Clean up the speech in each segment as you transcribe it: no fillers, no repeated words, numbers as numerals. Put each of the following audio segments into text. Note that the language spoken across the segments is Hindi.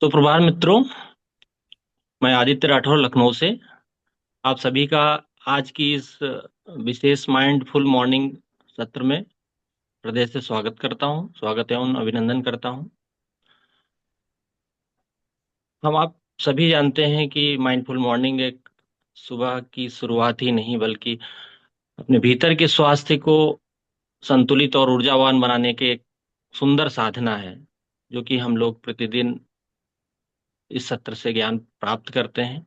तो प्रभात मित्रों, मैं आदित्य राठौर लखनऊ से आप सभी का आज की इस विशेष माइंडफुल मॉर्निंग सत्र में हृदय से स्वागत करता हूं, स्वागत एवं अभिनंदन करता हूं। हम आप सभी जानते हैं कि माइंडफुल मॉर्निंग एक सुबह की शुरुआत ही नहीं बल्कि अपने भीतर के स्वास्थ्य को संतुलित और ऊर्जावान बनाने के एक सुंदर साधना है, जो कि हम लोग प्रतिदिन इस सत्र से ज्ञान प्राप्त करते हैं।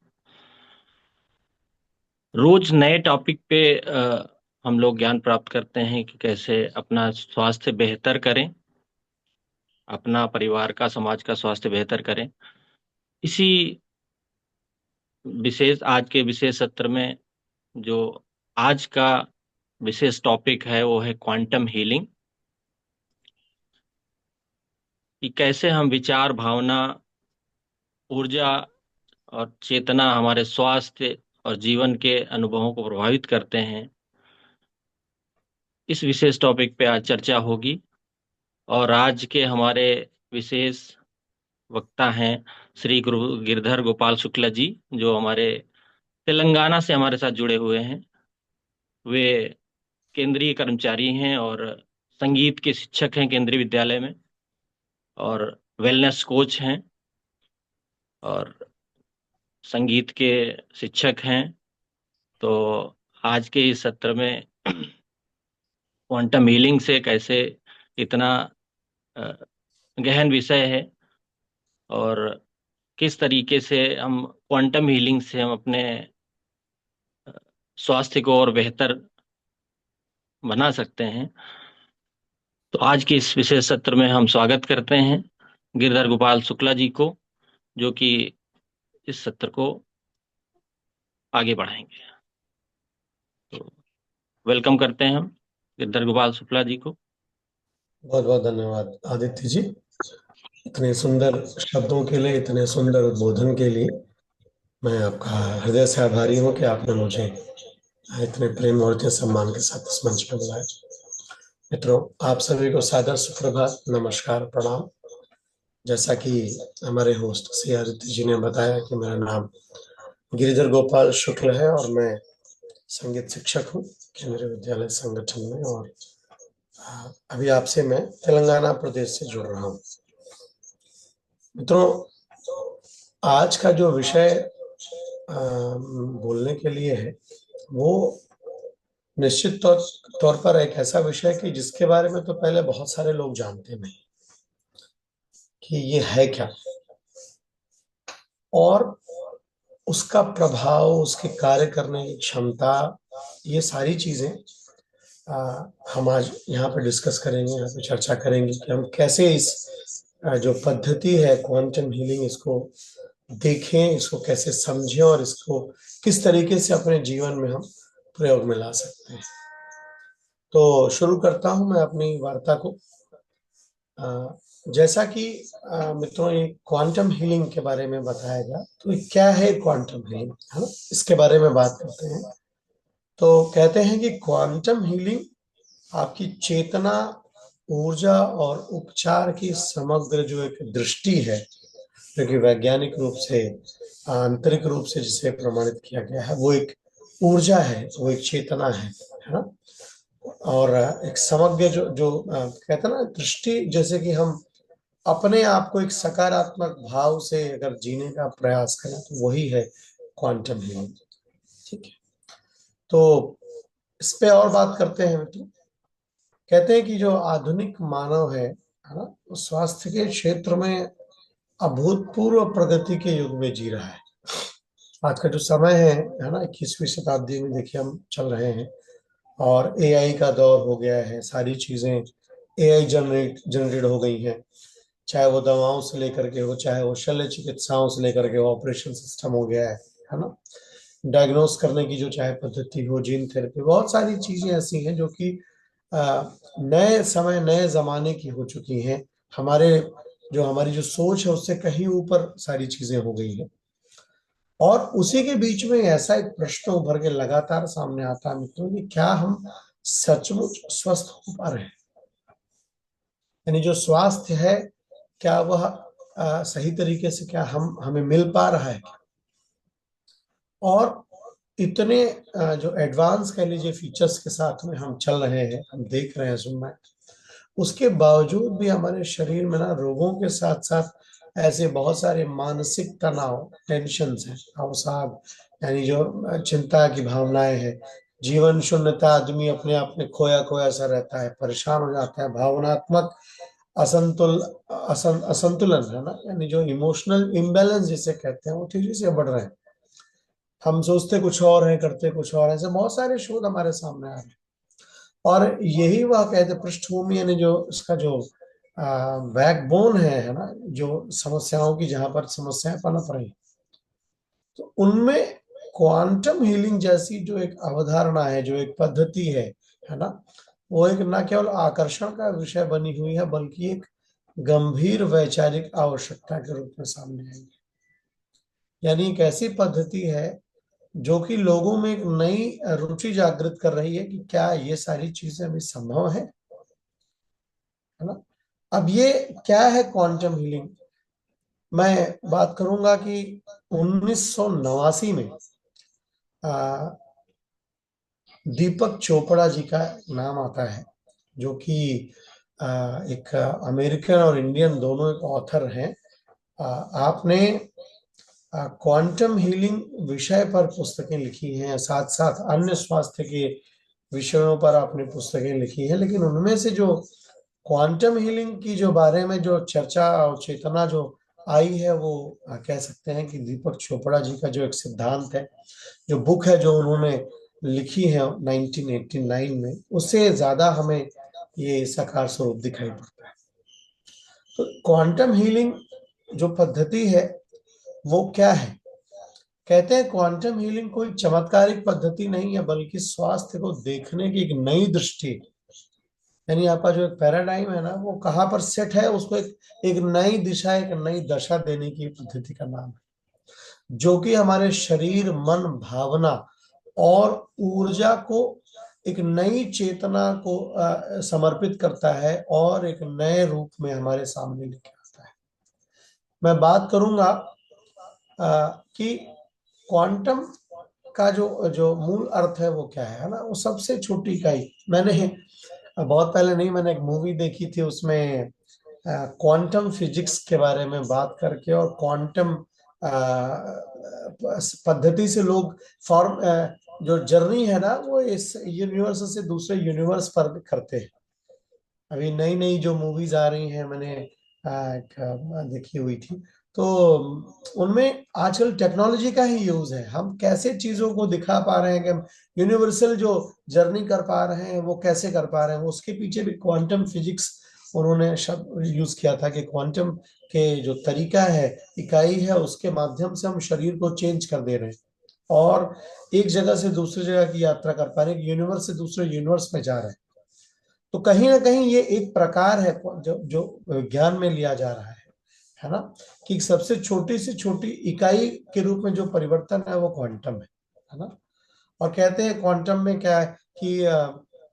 रोज नए टॉपिक पे हम लोग ज्ञान प्राप्त करते हैं कि कैसे अपना स्वास्थ्य बेहतर करें, अपना परिवार का, समाज का स्वास्थ्य बेहतर करें। इसी विशेष आज के विशेष सत्र में जो आज का विशेष टॉपिक है वो है क्वांटम हीलिंग। कि कैसे हम विचार, भावना, ऊर्जा और चेतना हमारे स्वास्थ्य और जीवन के अनुभवों को प्रभावित करते हैं। इस विशेष टॉपिक पे आज चर्चा होगी और आज के हमारे विशेष वक्ता हैं श्री गुरु गिरधर गोपाल शुक्ला जी, जो हमारे तेलंगाना से हमारे साथ जुड़े हुए हैं। वे केंद्रीय कर्मचारी हैं और संगीत के शिक्षक हैं केंद्रीय विद्यालय में, और वेलनेस कोच हैं और संगीत के शिक्षक हैं। तो आज के इस सत्र में क्वांटम हीलिंग से कैसे, इतना अ, गहन विषय है और किस तरीके से हम क्वांटम हीलिंग से हम अपने स्वास्थ्य को और बेहतर बना सकते हैं। तो आज के इस विशेष सत्र में हम स्वागत करते हैं गिरधर गोपाल शुक्ला जी को, जो कि इस सत्र को आगे बढ़ाएंगे। तो वेलकम करते हैं हम गिरधर गोपाल शुक्ला जी को। बहुत बहुत धन्यवाद आदित्य जी, इतने सुंदर शब्दों के लिए, इतने सुंदर उद्बोधन के लिए मैं आपका हृदय से आभारी हूँ कि आपने मुझे इतने प्रेम और इतने सम्मान के साथ इस मंच पर बुलाया। मित्रों, आप सभी को सादर सुप्रभात, नमस्कार, प्रणाम। जैसा कि हमारे होस्ट श्री आदित्य जी ने बताया कि मेरा नाम गिरिधर गोपाल शुक्ल है और मैं संगीत शिक्षक हूँ केंद्रीय विद्यालय संगठन में, और अभी आपसे मैं तेलंगाना प्रदेश से जुड़ रहा हूँ। मित्रों, आज का जो विषय बोलने के लिए है वो निश्चित तौर पर एक ऐसा विषय कि जिसके बारे में तो पहले बहुत सारे लोग जानते नहीं कि ये है क्या, और उसका प्रभाव, उसके कार्य करने की क्षमता, ये सारी चीजें हम आज यहाँ पे डिस्कस करेंगे, यहाँ पे चर्चा करेंगे कि हम कैसे इस जो पद्धति है क्वांटम हीलिंग, इसको देखें, इसको कैसे समझें और इसको किस तरीके से अपने जीवन में हम प्रयोग में ला सकते हैं। तो शुरू करता हूं मैं अपनी वार्ता को। जैसा कि मित्रों, ये क्वांटम हीलिंग के बारे में बताया गया, तो ये क्या है क्वांटम हीलिंग, है ना, इसके बारे में बात करते हैं। तो कहते हैं कि क्वांटम हीलिंग आपकी चेतना, ऊर्जा और उपचार की समग्र जो एक दृष्टि है, जो कि वैज्ञानिक रूप से, आंतरिक रूप से जिसे प्रमाणित किया गया है, वो एक ऊर्जा है, वो एक चेतना है ना। और एक समग्र जो जो कहते हैं ना दृष्टि, जैसे कि हम अपने आप को एक सकारात्मक भाव से अगर जीने का प्रयास करें तो वही है क्वांटम हीलिंग। ठीक है, तो इस पे और बात करते हैं मित्रों। कहते हैं कि जो आधुनिक मानव है ना, वो स्वास्थ्य के क्षेत्र में अभूतपूर्व प्रगति के युग में जी रहा है। आज का जो समय है ना, 21वीं शताब्दी में देखिए हम चल रहे हैं, और एआई का दौर हो गया है। सारी चीजें एआई जनरेट हो गई हैं, चाहे वो दवाओं से लेकर के हो, चाहे वो शल्य चिकित्साओं से लेकर के हो, ऑपरेशन सिस्टम हो गया है ना, डायग्नोस करने की जो चाहे पद्धति हो, जीन थेरेपी, बहुत सारी चीजें ऐसी हैं जो कि नए समय, नए जमाने की हो चुकी हैं। हमारी जो सोच है उससे कहीं ऊपर सारी चीजें हो गई हैं। और उसी के बीच में ऐसा एक प्रश्न उभर के लगातार सामने आता है मित्रों कि क्या हम सचमुच स्वस्थ हो पा रहे हैं, यानी जो स्वास्थ्य है, क्या वह सही तरीके से क्या हम हमें मिल पा रहा है क्या? और इतने जो एडवांस कह लीजिए फीचर्स के साथ में हम चल रहे हैं, हम देख रहे हैं, सुन रहे हैं, उसके बावजूद भी हमारे शरीर में ना रोगों के साथ साथ ऐसे बहुत सारे मानसिक तनाव, टेंशन है, अवसाद, यानी जो चिंता की भावनाएं हैं, जीवन शून्यता, आदमी अपने आप में खोया खोया सा रहता है, परेशान हो जाता है, भावनात्मक असंतुलन है ना, यानी जो इमोशनल इम्बैलेंस जिसे कहते हैं वो तेजी से बढ़ रहे हैं। हम सोचते कुछ और हैं, करते कुछ और हैं, ऐसे बहुत सारे शोध हमारे सामने आ रहे हैं। और यही वह कहते पृष्ठभूमि, यानी जो इसका जो बैकबोन है ना, जो समस्याओं की जहां पर समस्याएं पनप रही, तो उनमें क्वांटम हीलिंग जैसी जो एक अवधारणा है, जो एक पद्धति है ना, वो एक न केवल आकर्षण का विषय बनी हुई है, बल्कि एक गंभीर वैचारिक आवश्यकता के रूप में सामने आई है। यानी एक ऐसी पद्धति है जो कि लोगों में एक नई रुचि जागृत कर रही है कि क्या ये सारी चीजें अभी संभव है ना। अब ये क्या है क्वांटम हीलिंग? मैं बात करूंगा कि 1989 में आ, दीपक चोपड़ा जी का नाम आता है, जो कि एक अमेरिकन और इंडियन दोनों एक ऑथर हैं। आपने क्वांटम हीलिंग विषय पर पुस्तकें लिखी हैं, साथ साथ अन्य स्वास्थ्य के विषयों पर आपने पुस्तकें लिखी हैं, लेकिन उनमें से जो क्वांटम हीलिंग की जो बारे में जो चर्चा और चेतना जो आई है, वो कह सकते हैं कि दीपक चोपड़ा जी का जो एक सिद्धांत है, जो बुक है जो उन्होंने लिखी है 1989 में, उससे ज्यादा हमें ये साकार स्वरूप दिखाई पड़ता है। तो क्वांटम हीलिंग जो पद्धति है वो क्या है? कहते हैं क्वांटम हीलिंग कोई चमत्कारिक पद्धति नहीं है, बल्कि स्वास्थ्य को देखने की एक नई दृष्टि है। यानी आपका जो एक पैराडाइम है ना, वो कहाँ पर सेट है, उसको एक नई दिशा, एक नई दशा देने की पद्धति का नाम है, जो कि हमारे शरीर, मन, भावना और ऊर्जा को एक नई चेतना को समर्पित करता है और एक नए रूप में हमारे सामने लेके आता है। मैं बात करूंगा कि क्वांटम का जो जो मूल अर्थ है वो क्या है ना, वो सबसे छोटी इकाई। मैंने बहुत पहले नहीं, मैंने एक मूवी देखी थी, उसमें क्वांटम फिजिक्स के बारे में बात करके और क्वांटम पद्धति से लोग फॉर्म जो जर्नी है ना, वो इस यूनिवर्स से दूसरे यूनिवर्स पर करते हैं। अभी नई नई जो मूवीज आ रही हैं, मैंने देखी हुई थी, तो उनमें आजकल टेक्नोलॉजी का ही यूज है। हम कैसे चीजों को दिखा पा रहे हैं कि हम यूनिवर्सल जो जर्नी कर पा रहे हैं वो कैसे कर पा रहे हैं, उसके पीछे भी क्वांटम फिजिक्स उन्होंने शब्द यूज किया था कि क्वांटम के जो तरीका है, इकाई है, उसके माध्यम से हम शरीर को चेंज कर दे रहे हैं और एक जगह से दूसरी जगह की यात्रा कर पा रहे हैं, यूनिवर्स से दूसरे यूनिवर्स में जा रहे हैं। तो कहीं ना कहीं ये एक प्रकार है जो जो ज्ञान में लिया जा रहा है ना, कि सबसे छोटी से छोटी इकाई के रूप में जो परिवर्तन है वो क्वांटम है ना। और कहते हैं क्वांटम में क्या है कि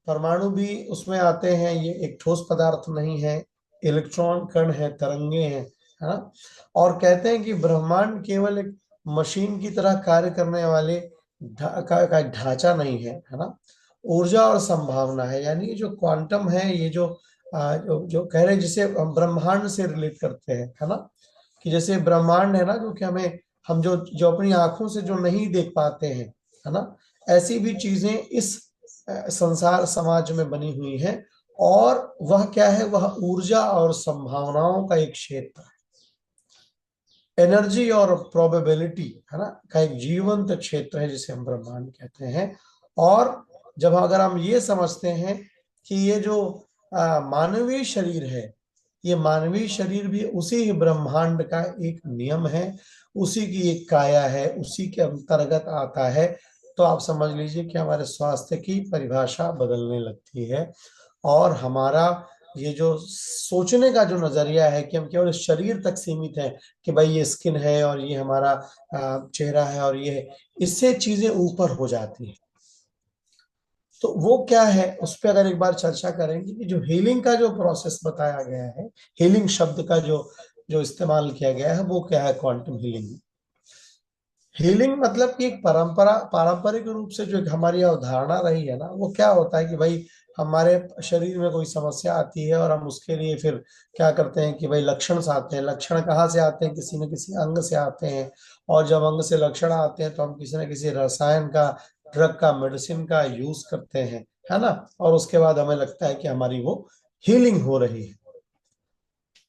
परमाणु भी उसमें आते हैं, ये एक ठोस पदार्थ नहीं है, इलेक्ट्रॉन, कण है, तरंगे हैं, है ना। और कहते हैं कि ब्रह्मांड केवल एक मशीन की तरह कार्य करने वाले का ढांचा नहीं है ना, ऊर्जा और संभावना है। यानी ये जो क्वांटम है, ये जो जो कह रहे हैं, जिसे हम ब्रह्मांड से रिलेट करते हैं, है ना, कि जैसे ब्रह्मांड है ना, जो कि हमें, हम जो जो अपनी आंखों से जो नहीं देख पाते हैं, है ना, ऐसी भी चीजें इस संसार समाज में बनी हुई हैं। और वह क्या है, वह ऊर्जा और संभावनाओं का एक क्षेत्र है, एनर्जी और प्रोबेबिलिटी, है ना, का एक जीवंत क्षेत्र है, जिसे हम ब्रह्मांड कहते हैं। और जब अगर हम ये समझते हैं कि ये जो मानवीय शरीर है, ये मानवीय शरीर भी उसी ही ब्रह्मांड का एक नियम है, उसी की एक काया है, उसी के अंतर्गत आता है, तो आप समझ लीजिए कि हमारे स्वास्थ्य की परिभाषा बदलने लगती है। और हमारा ये जो सोचने का जो नजरिया है कि हम केवल इस शरीर तक सीमित है, कि भाई ये स्किन है और ये हमारा चेहरा है और ये है, इससे चीजें ऊपर हो जाती हैं। तो वो क्या है, उस पर अगर एक बार चर्चा करेंगे कि जो हीलिंग का जो प्रोसेस बताया गया है, हीलिंग शब्द का जो जो इस्तेमाल किया गया है वो क्या है, क्वांटम हीलिंग। हीलिंग मतलब कि एक पारंपरिक रूप से जो एक हमारी अवधारणा रही है ना, वो क्या होता है कि भाई हमारे शरीर में कोई समस्या आती है और हम उसके लिए फिर क्या करते हैं कि भाई लक्षण से आते हैं। लक्षण कहाँ से आते हैं, किसी न किसी अंग से आते हैं। और जब अंग से लक्षण आते हैं तो हम किसी न किसी रसायन का, ड्रग का, मेडिसिन का यूज करते हैं, है ना। और उसके बाद हमें लगता है कि हमारी वो हीलिंग हो रही है।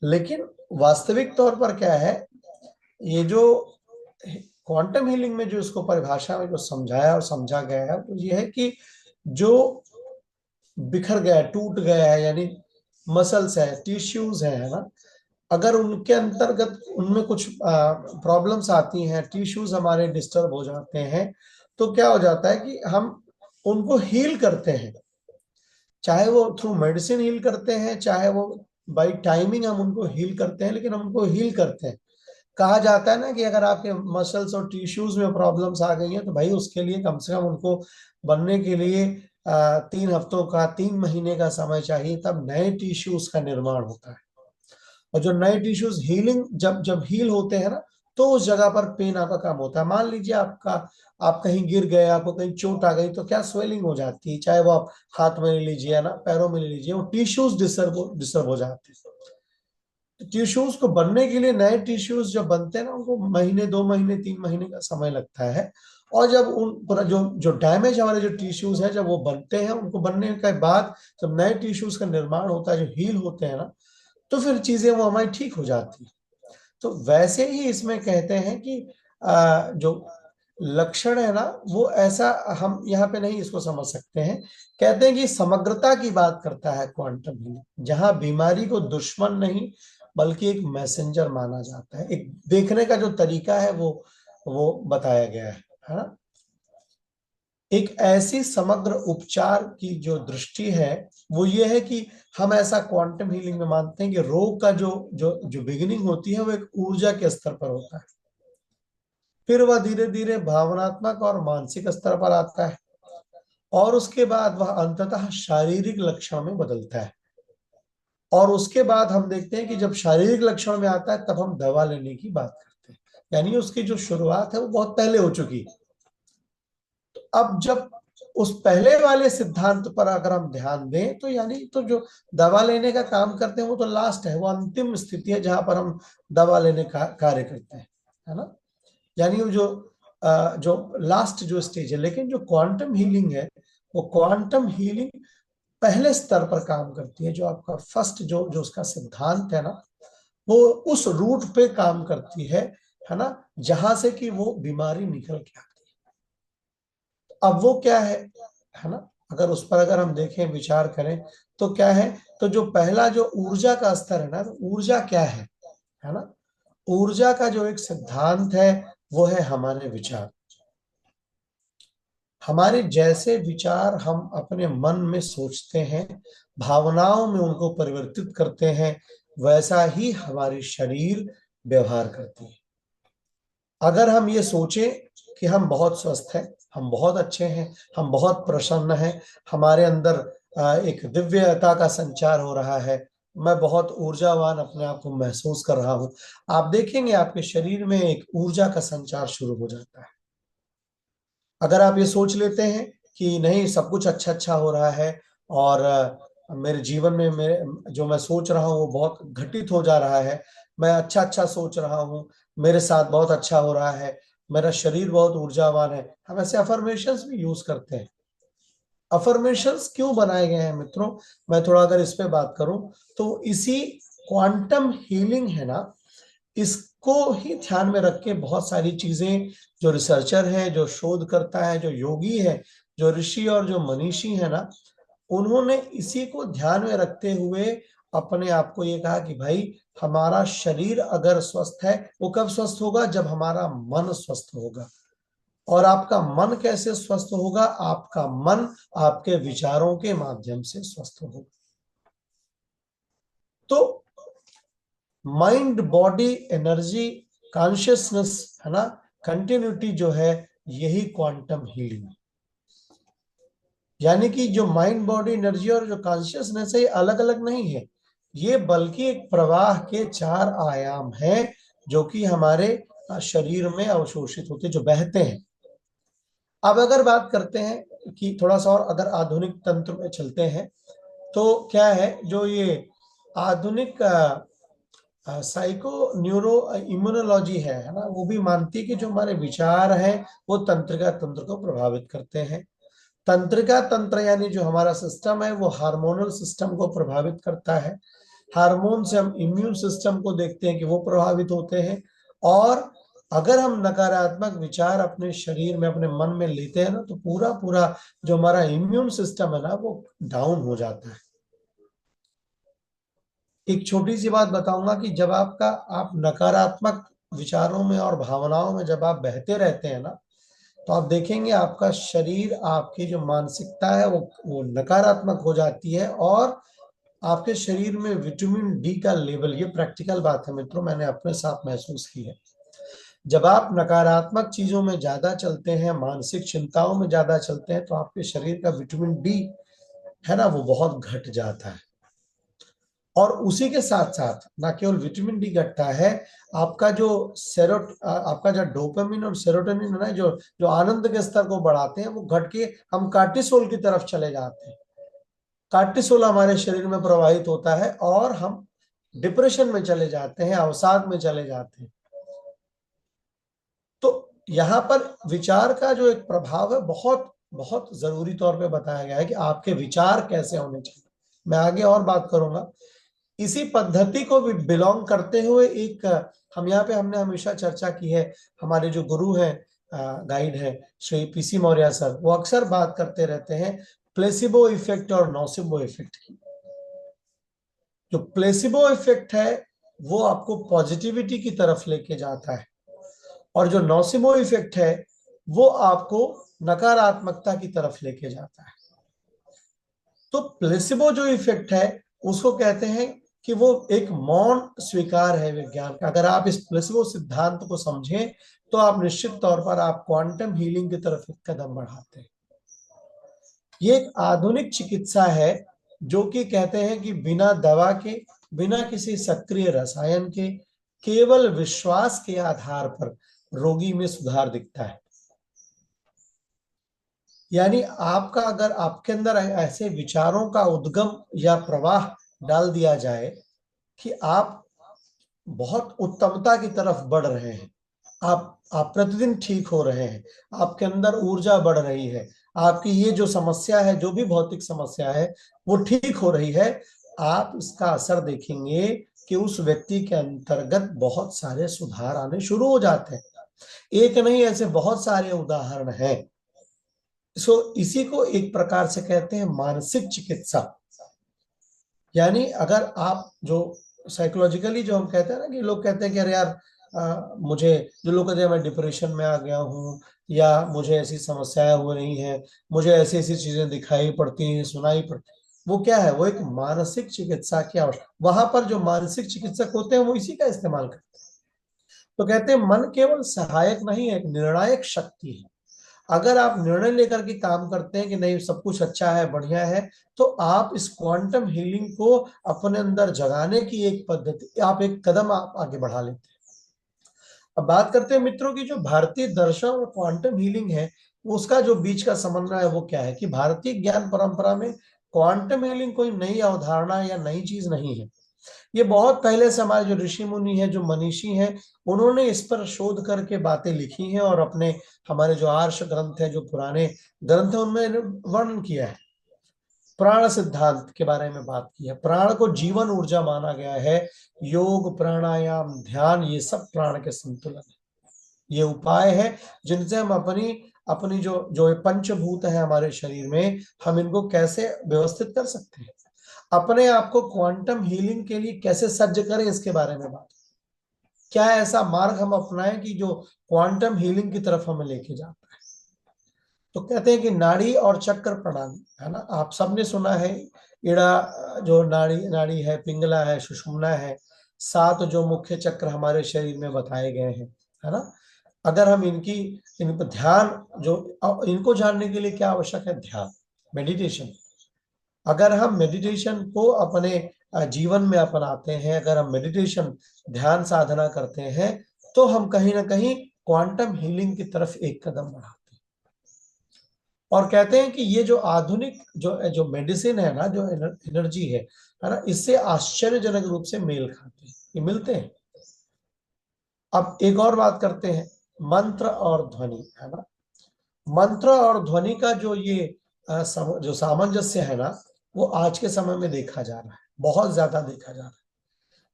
लेकिन वास्तविक तौर पर क्या है, ये जो क्वांटम हीलिंग में जो इसको परिभाषा में जो समझाया और समझा गया है, तो ये है कि जो बिखर गया है, टूट गया है, यानी मसल्स है, टिश्यूज है ना, अगर उनके अंतर्गत उनमें कुछ प्रॉब्लम्स आती हैं, टिश्यूज हमारे डिस्टर्ब हो जाते हैं, तो क्या हो जाता है कि हम उनको हील करते हैं। चाहे वो थ्रू मेडिसिन हील करते हैं, चाहे वो बाई टाइमिंग हम उनको हील करते हैं, लेकिन हम उनको हील करते हैं। कहा जाता है ना कि अगर आपके मसल्स और टिश्यूज में प्रॉब्लम्स आ गई हैं तो भाई उसके लिए कम से कम उनको बनने के लिए 3 हफ्तों का, 3 महीने का समय चाहिए, तब नए टिश्यूज का निर्माण होता है। और जो नए टिश्यूज हीलिंग जब जब हील होते हैं ना, तो उस जगह पर पेन आपका कम होता है। मान लीजिए आपका, आप कहीं गिर गए, आपको कहीं चोट आ गई, तो क्या स्वेलिंग हो जाती है, चाहे वो आप हाथ में ले लीजिए या ना पैरों में ले लीजिए, वो टिश्यूज डिस्टर्ब हो जाते हैं। टिश्यूज को बनने के लिए, नए टिश्यूज जब बनते हैं ना, उनको महीने, 2 महीने, 3 महीने का समय लगता है। और जब उन पूरा जो जो डैमेज हमारे जो टिश्यूज है, जब वो बनते हैं, उनको बनने के बाद जब नए टिश्यूज का निर्माण होता है, जो हील होते हैं ना, तो फिर चीजें वो हमारी ठीक हो जाती है। तो वैसे ही इसमें कहते हैं कि जो लक्षण है ना, वो ऐसा हम यहाँ पे नहीं इसको समझ सकते हैं। कहते हैं कि समग्रता की बात करता है क्वांटम हीलिंग, जहां बीमारी को दुश्मन नहीं बल्कि एक मैसेंजर माना जाता है। एक देखने का जो तरीका है वो बताया गया है ना। एक ऐसी समग्र उपचार की जो दृष्टि है, वो ये है कि हम ऐसा क्वांटम हीलिंग में मानते हैं कि रोग का जो जो जो बिगिनिंग होती है वो एक ऊर्जा के स्तर पर होता है। फिर वह धीरे धीरे भावनात्मक और मानसिक स्तर पर आता है, और उसके बाद वह अंततः शारीरिक लक्षण में बदलता है। और उसके बाद हम देखते हैं कि जब शारीरिक लक्षण में आता है तब हम दवा लेने की बात करते हैं। यानी उसकी जो शुरुआत है वो बहुत पहले हो चुकी है। अब जब उस पहले वाले सिद्धांत पर अगर हम ध्यान दें, तो यानी तो जो दवा लेने का काम करते हैं वो तो लास्ट है, वो अंतिम स्थिति है जहां पर हम दवा लेने का कार्य करते हैं, है ना। यानी वो जो लास्ट जो स्टेज है। लेकिन जो क्वांटम हीलिंग है, वो क्वांटम हीलिंग पहले स्तर पर काम करती है। जो आपका फर्स्ट जो जो उसका सिद्धांत है ना, वो उस रूट पे काम करती है ना, जहां से कि वो बीमारी निकल के आती है। अब वो क्या है ना, अगर उस पर अगर हम देखें, विचार करें, तो क्या है, तो जो पहला जो ऊर्जा का स्तर है ना, तो ऊर्जा क्या है ना, ऊर्जा का जो एक सिद्धांत है वो है हमारे विचार। हमारे जैसे विचार हम अपने मन में सोचते हैं, भावनाओं में उनको परिवर्तित करते हैं, वैसा ही हमारी शरीर व्यवहार करती है। अगर हम ये सोचें कि हम बहुत स्वस्थ हैं, हम बहुत अच्छे हैं, हम बहुत प्रसन्न हैं, हमारे अंदर एक दिव्यता का संचार हो रहा है, मैं बहुत ऊर्जावान अपने आप को महसूस कर रहा हूं, आप देखेंगे आपके शरीर में एक ऊर्जा का संचार शुरू हो जाता है। अगर आप ये सोच लेते हैं कि नहीं, सब कुछ अच्छा अच्छा हो रहा है, और मेरे जीवन में मेरे जो मैं सोच रहा हूँ वो बहुत घटित हो जा रहा है, मैं अच्छा अच्छा सोच रहा हूँ, मेरे साथ बहुत अच्छा हो रहा है, मेरा शरीर बहुत ऊर्जावान है, हम ऐसे अफर्मेशंस भी यूज करते हैं। अफर्मेशंस क्यों बनाए गए हैं मित्रों, मैं थोड़ा अगर इस पे बात करूं, तो इसी क्वांटम हीलिंग है ना, इसको ही ध्यान में रख के बहुत सारी चीजें, जो रिसर्चर है, जो शोध करता है, जो योगी है, जो ऋषि और जो मनीषी है ना, उन्होंने इसी को ध्यान में रखते हुए अपने आप को ये कहा कि भाई, हमारा शरीर अगर स्वस्थ है, वो कब स्वस्थ होगा, जब हमारा मन स्वस्थ होगा। और आपका मन कैसे स्वस्थ होगा, आपका मन आपके विचारों के माध्यम से स्वस्थ होगा। तो माइंड, बॉडी, एनर्जी, कॉन्शियसनेस, है ना, कंटिन्यूटी जो है, यही क्वांटम हीलिंग। यानी कि जो माइंड, बॉडी, एनर्जी और जो कॉन्शियसनेस है, ये अलग अलग नहीं है, ये बल्कि एक प्रवाह के 4 आयाम हैं जो कि हमारे शरीर में अवशोषित होते, जो बहते हैं। अब अगर बात करते हैं कि थोड़ा सा और अगर आधुनिक तंत्र में चलते हैं, तो क्या है, जो ये आधुनिक साइको न्यूरो इम्यूनोलॉजी है ना, वो भी मानती है कि जो हमारे विचार हैं वो तंत्रिका तंत्र को प्रभावित करते हैं। तंत्रिका तंत्र यानी जो हमारा सिस्टम है वो हार्मोनल सिस्टम को प्रभावित करता है। हार्मोन से हम इम्यून सिस्टम को देखते हैं कि वो प्रभावित होते हैं। और अगर हम नकारात्मक विचार अपने शरीर में, अपने मन में लेते हैं ना, तो पूरा पूरा जो हमारा इम्यून सिस्टम है ना, वो डाउन हो जाता है। एक छोटी सी बात बताऊंगा कि जब आप नकारात्मक विचारों में और भावनाओं में जब आप बहते रहते हैं ना, तो आप देखेंगे आपका शरीर, आपकी जो मानसिकता है वो नकारात्मक हो जाती है। और आपके शरीर में विटामिन डी का लेवल, ये प्रैक्टिकल बात है मित्रों, मैंने अपने साथ महसूस की है। जब आप नकारात्मक चीजों में ज्यादा चलते हैं, मानसिक चिंताओं में ज्यादा चलते हैं, तो आपके शरीर का विटामिन डी है ना, वो बहुत घट जाता है। और उसी के साथ साथ ना केवल विटामिन डी घटता है, आपका जो आपका जो डोपामिन और सेरोटोनिन है ना, जो जो आनंद के स्तर को बढ़ाते हैं, वो घट के हम कार्टिसोल की तरफ चले जाते हैं। कार्टिसोल हमारे शरीर में प्रवाहित होता है और हम डिप्रेशन में चले जाते हैं, अवसाद में चले जाते हैं। तो यहाँ पर विचार का जो एक प्रभाव है, बहुत बहुत जरूरी तौर पे बताया गया है कि आपके विचार कैसे होने चाहिए। मैं आगे और बात करूंगा। इसी पद्धति को भी बिलोंग करते हुए एक हम यहाँ पे हमने हमेशा चर्चा की है, हमारे जो गुरु हैं, गाइड है श्री पीसी मौर्य सर, वो अक्सर बात करते रहते हैं प्लेसिबो इफेक्ट और नोसिबो इफेक्ट की। जो प्लेसिबो इफेक्ट है वो आपको पॉजिटिविटी की तरफ लेके जाता है, और जो नोसिबो इफेक्ट है वो आपको नकारात्मकता की तरफ लेके जाता है। तो प्लेसिबो जो इफेक्ट है उसको कहते हैं कि वो एक मौन स्वीकार है विज्ञान का। अगर आप इस प्लेसिबो सिद्धांत को समझें, तो आप निश्चित तौर पर आप क्वांटम हीलिंग की तरफ एक कदम बढ़ाते हैं। ये एक आधुनिक चिकित्सा है जो कि कहते हैं कि बिना दवा के, बिना किसी सक्रिय रसायन के, केवल विश्वास के आधार पर रोगी में सुधार दिखता है। यानी आपका, अगर आपके अंदर ऐसे विचारों का उद्गम या प्रवाह डाल दिया जाए कि आप बहुत उत्तमता की तरफ बढ़ रहे हैं, आप प्रतिदिन ठीक हो रहे हैं, आपके अंदर ऊर्जा बढ़ रही है, आपकी ये जो समस्या है, जो भी भौतिक समस्या है, वो ठीक हो रही है, आप इसका असर देखेंगे कि उस व्यक्ति के अंतर्गत बहुत सारे सुधार आने शुरू हो जाते हैं। एक नहीं, ऐसे बहुत सारे उदाहरण हैं। इसी को एक प्रकार से कहते हैं मानसिक चिकित्सा। यानी अगर आप जो साइकोलॉजिकली, जो हम कहते हैं ना, कि लोग कहते हैं कि अरे यार, मुझे, जो लोग कहते हैं मैं डिप्रेशन में आ गया हूँ, या मुझे ऐसी समस्याएं हो रही हैं, मुझे ऐसी ऐसी चीजें दिखाई पड़ती हैं, सुनाई पड़ती, वो क्या है, वो एक मानसिक चिकित्सा की आवश्यक। वहां पर जो मानसिक चिकित्सक होते हैं वो इसी का इस्तेमाल करते हैं। तो कहते हैं मन केवल सहायक नहीं है, एक निर्णायक शक्ति है। अगर आप निर्णय लेकर के काम करते हैं कि नहीं, सब कुछ अच्छा है, बढ़िया है, तो आप इस क्वांटम हीलिंग को अपने अंदर जगाने की एक पद्धति, आप एक कदम आप आगे बढ़ा लेते हैं। अब बात करते हैं मित्रों की, जो भारतीय दर्शन और क्वांटम हीलिंग है, उसका जो बीच का समन्वय है वो क्या है, कि भारतीय ज्ञान परंपरा में क्वांटम हीलिंग कोई नई अवधारणा या नई चीज नहीं है। ये बहुत पहले से हमारे जो ऋषि मुनि हैं, जो मनीषी हैं, उन्होंने इस पर शोध करके बातें लिखी हैं, और अपने हमारे जो आर्ष ग्रंथ है, जो पुराने ग्रंथ है, उनमें वर्णन किया है। प्राण सिद्धांत के बारे में बात की है। प्राण को जीवन ऊर्जा माना गया है। योग, प्राणायाम, ध्यान, ये सब प्राण के संतुलन है। ये उपाय है जिनसे हम अपनी अपनी जो जो पंचभूत है हमारे शरीर में, हम इनको कैसे व्यवस्थित कर सकते हैं, अपने आप को क्वांटम हीलिंग के लिए कैसे सज्ज करें, इसके बारे में बात। क्या ऐसा मार्ग हम अपनाएं कि जो क्वांटम हीलिंग की तरफ हमें लेके जाता है। तो कहते हैं कि नाड़ी और चक्र प्रणाली है ना, आप सबने सुना है, इड़ा जो नाड़ी नाड़ी है, पिंगला है, सुषुम्ना है, 7 जो मुख्य चक्र हमारे शरीर में बताए गए हैं, है ना। अगर हम इन पर ध्यान, जो इनको जानने के लिए क्या आवश्यक है, ध्यान, मेडिटेशन। अगर हम मेडिटेशन को अपने जीवन में अपनाते हैं, अगर हम मेडिटेशन ध्यान साधना करते हैं, तो हम कहीं ना कहीं क्वांटम हीलिंग की तरफ एक कदम बढ़ाते हैं। और कहते हैं कि ये जो आधुनिक जो जो मेडिसिन है ना, जो एनर्जी है ना, इससे आश्चर्यजनक रूप से मेल खाते हैं, ये मिलते हैं। अब एक और बात करते हैं, मंत्र और ध्वनि, है ना। मंत्र और ध्वनि का जो ये जो सामंजस्य है ना, वो आज के समय में देखा जा रहा है, बहुत ज्यादा देखा जा रहा है।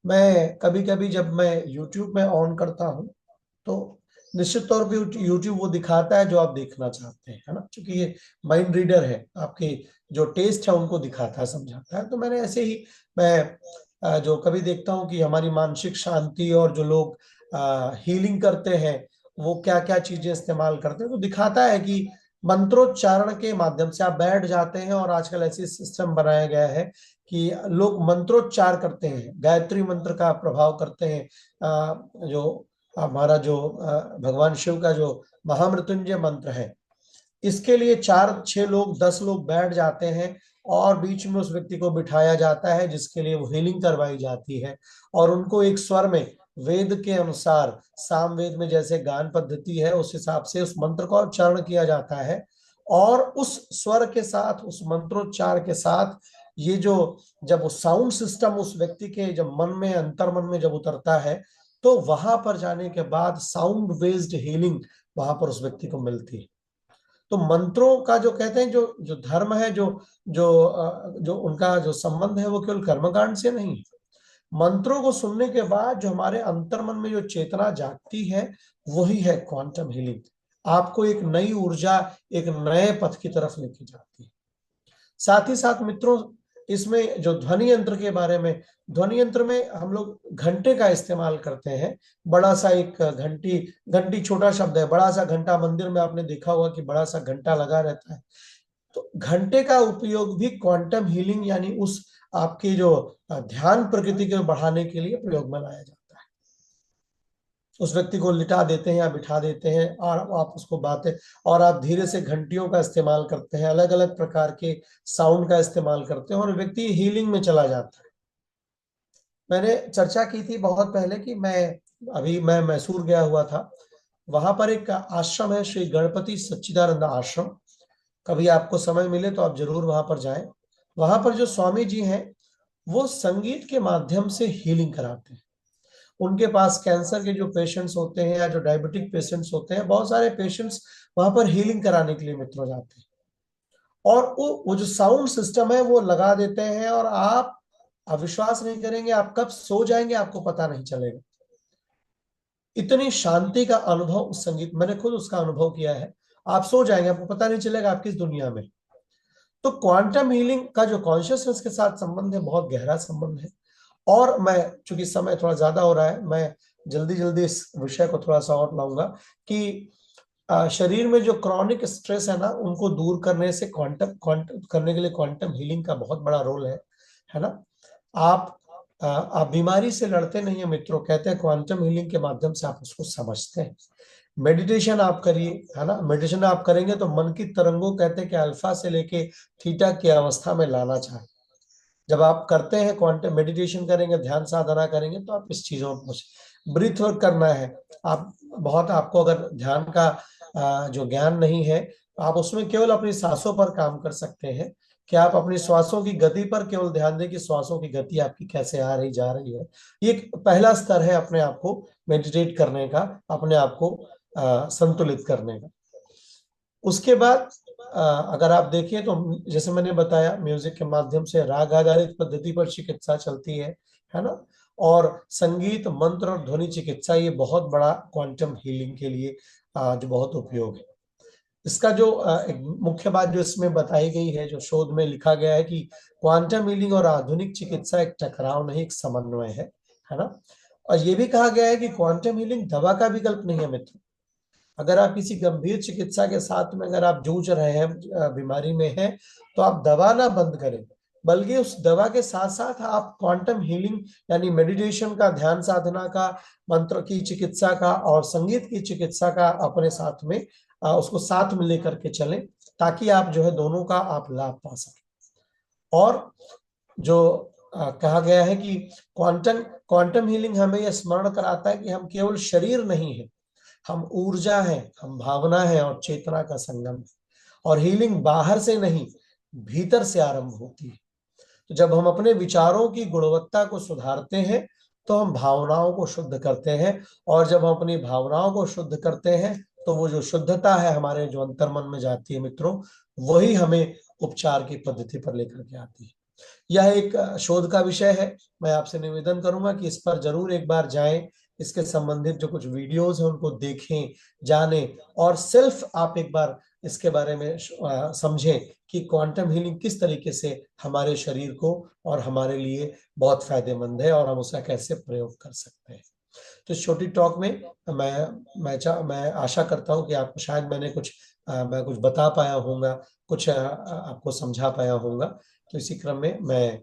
मैं कभी कभी जब मैं YouTube में ऑन करता हूँ, तो निश्चित तौर पे YouTube वो दिखाता है जो आप देखना चाहते हैं, है ना, क्योंकि ये माइंड रीडर है, आपके जो टेस्ट है उनको दिखाता है, समझाता है। तो मैंने ऐसे ही मैं जो कभी देखता हूँ कि हमारी मानसिक शांति और जो लोग हीलिंग करते हैं वो क्या क्या चीजें इस्तेमाल करते हैं, तो दिखाता है कि मंत्रोच्चारण के माध्यम से आप बैठ जाते हैं, और आजकल ऐसी सिस्टम बनाया गया है कि लोग मंत्रोच्चार करते हैं, गायत्री मंत्र का प्रभाव करते हैं। जो हमारा जो भगवान शिव का जो महामृत्युंजय मंत्र है, इसके लिए 4 6 लोग 10 लोग बैठ जाते हैं, और बीच में उस व्यक्ति को बिठाया जाता है जिसके लिए वो हीलिंग करवाई जाती है, और उनको एक स्वर में, वेद के अनुसार, सामवेद में जैसे गान पद्धति है उस हिसाब से उस मंत्र का उच्चारण किया जाता है। और उस स्वर के साथ, उस मंत्रोच्चार के साथ, ये जो जब वो साउंड सिस्टम उस व्यक्ति के जब मन में, अंतर मन में जब उतरता है, तो वहां पर जाने के बाद साउंड बेस्ड हीलिंग वहां पर उस व्यक्ति को मिलती है। तो मंत्रों का जो कहते हैं, जो जो धर्म है, जो जो जो उनका जो संबंध है, वो केवल कर्मकांड से नहीं है। मंत्रों को सुनने के बाद जो हमारे अंतर्मन में जो चेतना जागती है, वही है क्वांटम हीलिंग। आपको एक नई ऊर्जा, एक नए पथ की तरफ लेके जाती है। साथ ही साथ मित्रों, इसमें जो ध्वनि यंत्र के बारे में, ध्वनि यंत्र में हम लोग घंटे का इस्तेमाल करते हैं। बड़ा सा एक घंटी, घंटी छोटा शब्द है, बड़ा सा घंटा, मंदिर में आपने देखा होगा कि बड़ा सा घंटा लगा रहता है। तो घंटे का उपयोग भी क्वांटम हीलिंग, यानी उस आपकी जो ध्यान प्रकृति को बढ़ाने के लिए प्रयोग में लाया जाता है। उस व्यक्ति को लिटा देते हैं या बिठा देते हैं, और आप उसको बातें, और आप धीरे से घंटियों का इस्तेमाल करते हैं, अलग अलग प्रकार के साउंड का इस्तेमाल करते हैं, और व्यक्ति हीलिंग में चला जाता है। मैंने चर्चा की थी बहुत पहले कि मैं मैसूर गया हुआ था। वहां पर एक आश्रम है, श्री गणपति सच्चिदानंद आश्रम। कभी आपको समय मिले तो आप जरूर वहां पर जाएं। वहां पर जो स्वामी जी हैं, वो संगीत के माध्यम से हीलिंग कराते हैं। उनके पास कैंसर के जो पेशेंट्स होते हैं, या जो डायबिटिक पेशेंट्स होते हैं, बहुत सारे पेशेंट्स वहां पर हीलिंग कराने के लिए मित्रों जाते हैं। और वो जो साउंड सिस्टम है वो लगा देते हैं, और आप अविश्वास नहीं करेंगे, आप कब सो जाएंगे आपको पता नहीं चलेगा। इतनी शांति का अनुभव उस संगीत, मैंने खुद उसका अनुभव किया है। आप सो जाएंगे, आपको पता नहीं चलेगा आप किस दुनिया में। तो क्वांटम हीलिंग का जो कॉन्शियसनेस के साथ संबंध है, बहुत गहरा संबंध है। और मैं, चूंकि समय थोड़ा ज्यादा हो रहा है, मैं जल्दी जल्दी इस विषय को थोड़ा सा और लाऊंगा कि शरीर में जो क्रॉनिक स्ट्रेस है ना, उनको दूर करने से, क्वांटम क्वांटम करने के लिए क्वांटम हीलिंग का बहुत बड़ा रोल है ना। आप आप बीमारी से लड़ते नहीं है मित्रों, कहते हैं क्वांटम हीलिंग के माध्यम से आप उसको समझते हैं। मेडिटेशन आप करिए, है ना। मेडिटेशन आप करेंगे तो मन की तरंगों, कहते हैं कि अल्फा से लेके थीटा की अवस्था में लाना चाहिए। जब आप करते हैं क्वांटम मेडिटेशन करेंगे, ध्यान साधना करेंगे, तो आप इस चीजों में पहुंचे। ब्रीथ वर्क करना है। आप बहुत, आपको अगर ध्यान का जो ज्ञान नहीं है, आप उसमें केवल अपनी सांसों पर काम कर सकते हैं, कि आप अपनी श्वासों की गति पर केवल ध्यान दें कि श्वासों की गति आपकी कैसे आ रही, जा रही है। ये एक पहला स्तर है अपने आप को मेडिटेट करने का, अपने आप को संतुलित करने का। उसके बाद अगर आप देखिए तो, जैसे मैंने बताया, म्यूजिक के माध्यम से राग आधारित पद्धति पर चिकित्सा चलती है ना। और संगीत, मंत्र और ध्वनि चिकित्सा, ये बहुत बड़ा क्वांटम हीलिंग के लिए जो बहुत उपयोग है। इसका जो एक मुख्य बात जो इसमें बताई गई है, जो शोध में लिखा गया है, कि क्वांटम हीलिंग और आधुनिक चिकित्सा एक टकराव नहीं, एक समन्वय है ना। और ये भी कहा गया है कि क्वांटम हीलिंग दवा का विकल्प नहीं है मित्र। अगर आप किसी गंभीर चिकित्सा के साथ में अगर आप जूझ रहे हैं, बीमारी में हैं, तो आप दवा ना बंद करें, बल्कि उस दवा के साथ साथ आप क्वांटम हीलिंग, यानी मेडिटेशन का, ध्यान साधना का, मंत्र की चिकित्सा का और संगीत की चिकित्सा का अपने साथ में उसको साथ में लेकर के चलें, ताकि आप जो है दोनों का आप लाभ पा सकें। और जो कहा गया है कि क्वांटम क्वांटम हीलिंग हमें यह स्मरण कराता है कि हम केवल शरीर नहीं है, हम ऊर्जा है, हम भावना है और चेतना का संगम है। और हीलिंग बाहर से नहीं, भीतर से आरंभ होती है। तो जब हम अपने विचारों की गुणवत्ता को सुधारते हैं तो हम भावनाओं को शुद्ध करते हैं, और जब हम अपनी भावनाओं को शुद्ध करते हैं तो वो जो शुद्धता है हमारे जो अंतर्मन में जाती है मित्रों, वही हमें उपचार की पद्धति पर लेकर के आती है। यह एक शोध का विषय है। मैं आपसे निवेदन करूंगा कि इस पर जरूर एक बार जाएं, इसके संबंधित जो कुछ वीडियोस हैं उनको देखें, जानें, और सेल्फ आप एक बार इसके बारे में समझें कि क्वांटम हीलिंग किस तरीके से हमारे शरीर को और हमारे लिए बहुत फायदेमंद है और हम उसका कैसे प्रयोग कर सकते हैं। तो इस छोटी टॉक में मैं आशा करता हूं कि आपको शायद मैं कुछ बता पाया होऊंगा, कुछ आपको समझा पाया होऊंगा। तो इसी क्रम में मैं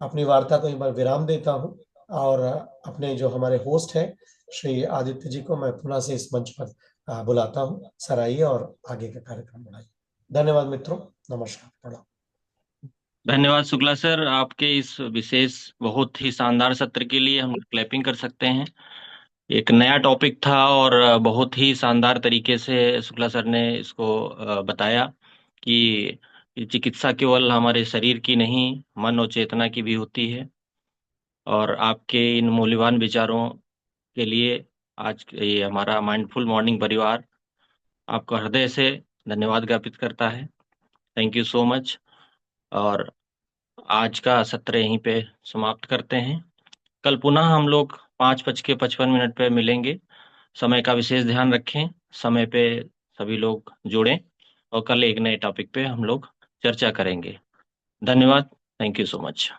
अपनी वार्ता को एक बार विराम देता हूं, और अपने जो हमारे होस्ट हैं श्री आदित्य जी को मैं पुनः से इस मंच पर बुलाता हूं। सर आइए और आगे का कार्यक्रम बढ़ाइए। धन्यवाद मित्रों। नमस्कार, प्रणाम। धन्यवाद शुक्ला सर, आपके इस विशेष बहुत ही शानदार सत्र के लिए हम क्लैपिंग कर सकते हैं। एक नया टॉपिक था और बहुत ही शानदार तरीके से शुक्ला सर ने इसको बताया कि ये चिकित्सा केवल हमारे शरीर की नहीं, मन और चेतना की भी होती है। और आपके इन मूल्यवान विचारों के लिए आज ये हमारा माइंडफुल मॉर्निंग परिवार आपका हृदय से धन्यवाद ज्ञापित करता है। Thank you so much. और आज का सत्र यहीं पे समाप्त करते हैं। कल पुनः हम लोग 5:55 पे मिलेंगे। समय का विशेष ध्यान रखें, समय पे सभी लोग जुड़ें, और कल एक नए टॉपिक पे हम लोग चर्चा करेंगे। धन्यवाद। Thank you so much.